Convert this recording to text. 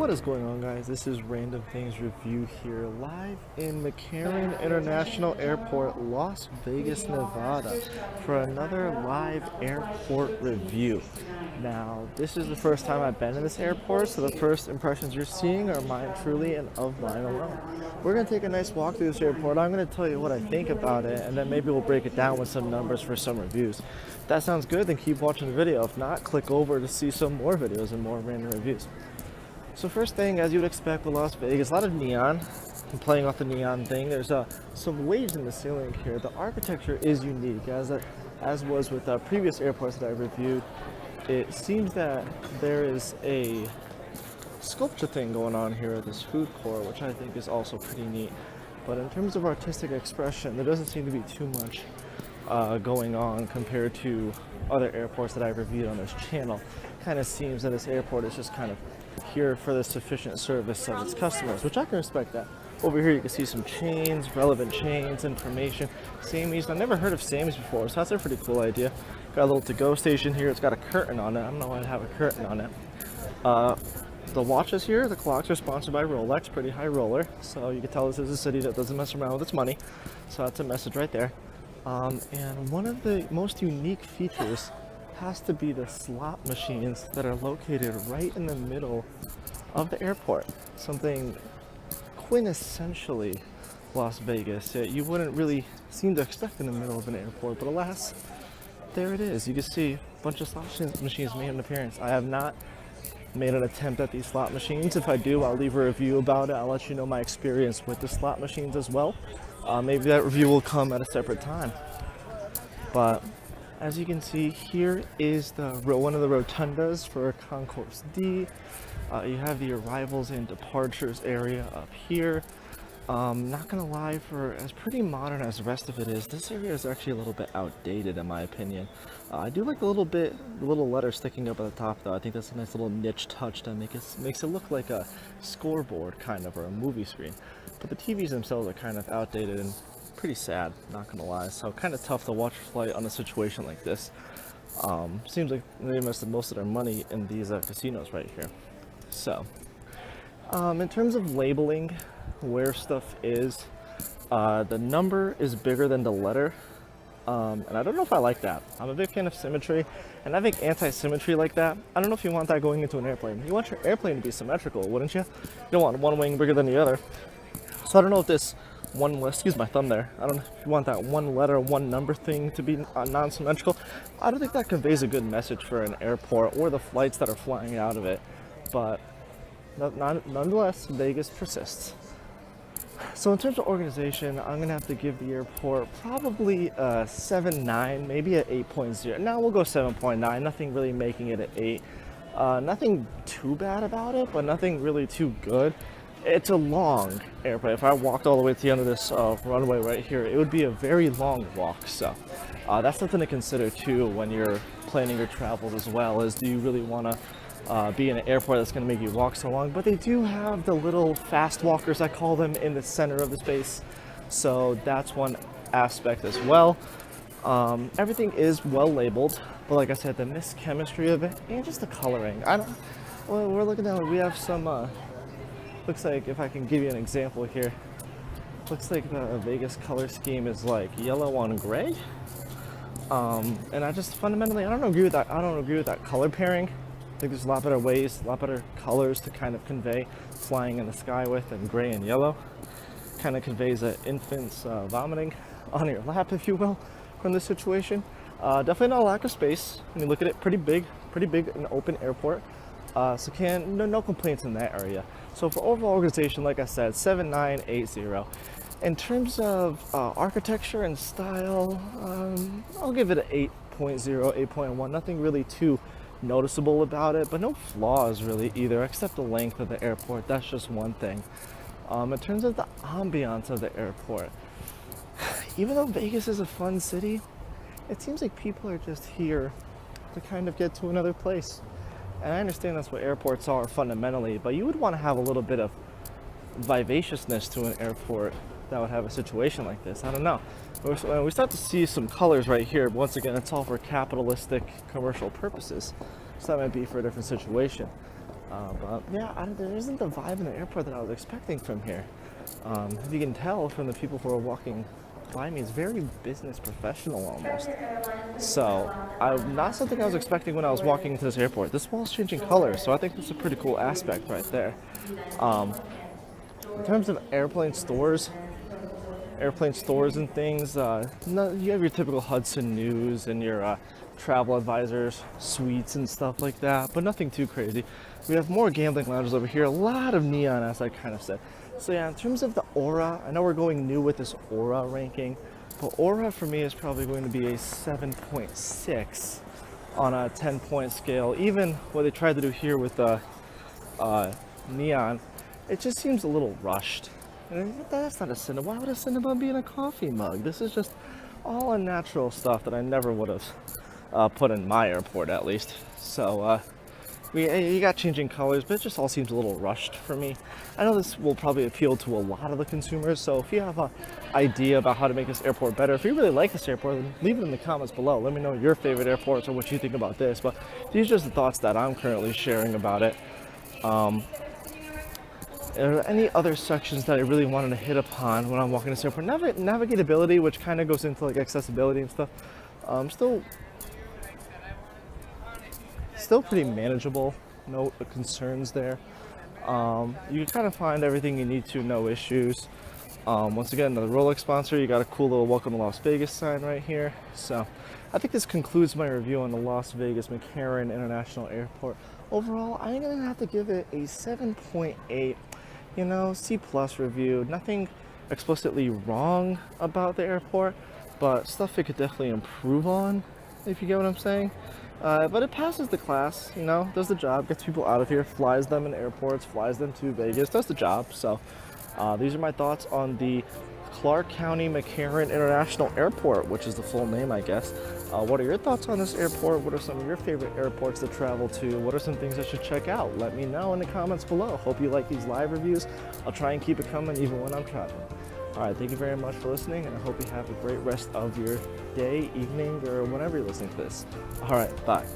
What is going on, guys? This is Random Things Review here, live in McCarran International Airport, Las Vegas, Nevada, for another live airport review. Now, this is the first time I've been in this airport, so the first impressions you're seeing are mine truly and of mine alone. We're going to take a nice walk through this airport. I'm going to tell you what I think about it, and then maybe we'll break it down with some numbers for some reviews. If that sounds good, then keep watching the video. If not, click over to see some more videos and more random reviews. So first thing, as you would expect with Las Vegas, a lot of neon. I'm playing off the neon thing. There's some waves in the ceiling here. The architecture is unique, as was with previous airports that I reviewed. It seems that there is a sculpture thing going on here at this food court, which I think is also pretty neat. But in terms of artistic expression, there doesn't seem to be too much going on compared to other airports that I've reviewed on this channel. Kind of seems that this airport is just kind of here for the sufficient service of its customers, which I can respect that. Over here you can see some chains, relevant chains, information. Sammy's, I've never heard of Sammy's before, so that's a pretty cool idea. Got a little to-go station here. It's got a curtain on it. I don't know why I'd have a curtain on it. The watches here, the clocks are sponsored by Rolex, pretty high roller. So you can tell this is a city that doesn't mess around with its money. So that's a message right there. And one of the most unique features has to be the slot machines that are located right in the middle of the airport. Something quintessentially Las Vegas that you wouldn't really seem to expect in the middle of an airport, but alas, there it is. You can see a bunch of slot machines made an appearance. I have not made an attempt at these slot machines. If I do, I'll leave a review about it. I'll let you know my experience with the slot machines as well. Maybe that review will come at a separate time. But as you can see, here is one of the rotundas for Concourse D. You have the arrivals and departures area up here. Not gonna lie, for as pretty modern as the rest of it is, this area is actually a little bit outdated in my opinion. I do like the little letter sticking up at the top though. I think that's a nice little niche touch that makes it look like a scoreboard kind of, or a movie screen. But the TVs themselves are kind of outdated and pretty sad, not gonna lie. So kind of tough to watch a flight on a situation like this. Seems like they invested most of their money in these casinos right here. So in terms of labeling where stuff is, the number is bigger than the letter, and I don't know if I like that. I'm a big fan of symmetry, and I think anti-symmetry like that, I don't know if you want that going into an airplane. You want your airplane to be symmetrical, wouldn't you? You don't want one wing bigger than the other. So I don't know if this excuse my thumb there, I don't know if you want that one letter, one number thing to be non-symmetrical. I don't think that conveys a good message for an airport or the flights that are flying out of it. But nonetheless, Vegas persists. So in terms of organization, I'm going to have to give the airport probably a 7.9, maybe an 8.0. No, we'll go 7.9, nothing really making it an 8. Nothing too bad about it, but nothing really too good. It's a long airplane. If I walked all the way to the end of this runway right here, it would be a very long walk. So that's something to consider too when you're planning your travels as well, is do you really want to be in an airport that's going to make you walk so long? But they do have the little fast walkers, I call them, in the center of the space. So that's one aspect as well. Everything is well labeled, but like I said, the mischemistry of it and just the coloring. Well, we're looking down, we have some, looks like, if I can give you an example here, looks like the Vegas color scheme is like yellow on gray. And I just fundamentally, I don't agree with that color pairing. I think there's a lot better ways, a lot better colors to kind of convey flying in the sky with than gray and yellow. Kind of conveys an infant's vomiting on your lap, if you will, from this situation. Definitely not a lack of space. I mean, look at it, pretty big and open airport. So no complaints in that area. So for overall organization, like I said, 7.980. In terms of architecture and style, I'll give it an 8.0, 8.1. Nothing really too noticeable about it, but no flaws really either, except the length of the airport. That's just one thing. In terms of the ambiance of the airport, even though Vegas is a fun city, it seems like people are just here to kind of get to another place. And I understand that's what airports are fundamentally, but you would want to have a little bit of vivaciousness to an airport that would have a situation like this. I don't know. We start to see some colors right here. Once again, it's all for capitalistic commercial purposes. So that might be for a different situation. But yeah, there isn't the vibe in the airport that I was expecting from here. If you can tell from the people who are walking by me, it's very business professional almost. So, not something I was expecting when I was walking into this airport. This wall's changing colors, so I think that's a pretty cool aspect right there. Um, in terms of airplane stores and things, you have your typical Hudson News and your travel advisors, suites and stuff like that, but nothing too crazy. We have more gambling lounges over here, a lot of neon, as I kind of said. So yeah, in terms of the aura, I know we're going new with this aura ranking, but aura for me is probably going to be a 7.6 on a 10-point scale. Even what they tried to do here with the neon, it just seems a little rushed. And that's not a Cinnabon. Why would a Cinnabon be in a coffee mug? This is just all unnatural stuff that I never would have put in my airport, at least. So you got changing colors, but it just all seems a little rushed for me. I know this will probably appeal to a lot of the consumers, so if you have an idea about how to make this airport better, if you really like this airport, then leave it in the comments below. Let me know your favorite airports or what you think about this. But these are just the thoughts that I'm currently sharing about it. Are there any other sections that I really wanted to hit upon when I'm walking this airport? Navigatability, which kind of goes into like accessibility and stuff. Still pretty manageable. No concerns there. You can kind of find everything you need to, no issues. Once again, another Rolex sponsor. You got a cool little Welcome to Las Vegas sign right here. So I think this concludes my review on the Las Vegas McCarran International Airport. Overall, I'm going to have to give it a 7.8. You know, C+ review. Nothing explicitly wrong about the airport, but stuff it could definitely improve on, if you get what I'm saying. But it passes the class, you know, does the job, gets people out of here, flies them in airports, flies them to Vegas, does the job. So these are my thoughts on the Clark County McCarran International Airport, which is the full name, I guess. What are your thoughts on this airport? What are some of your favorite airports to travel to? What are some things I should check out? Let me know in the comments below. Hope you like these live reviews. I'll try and keep it coming even when I'm traveling. All right, thank you very much for listening, and I hope you have a great rest of your day, evening, or whenever you're listening to this. All right, bye.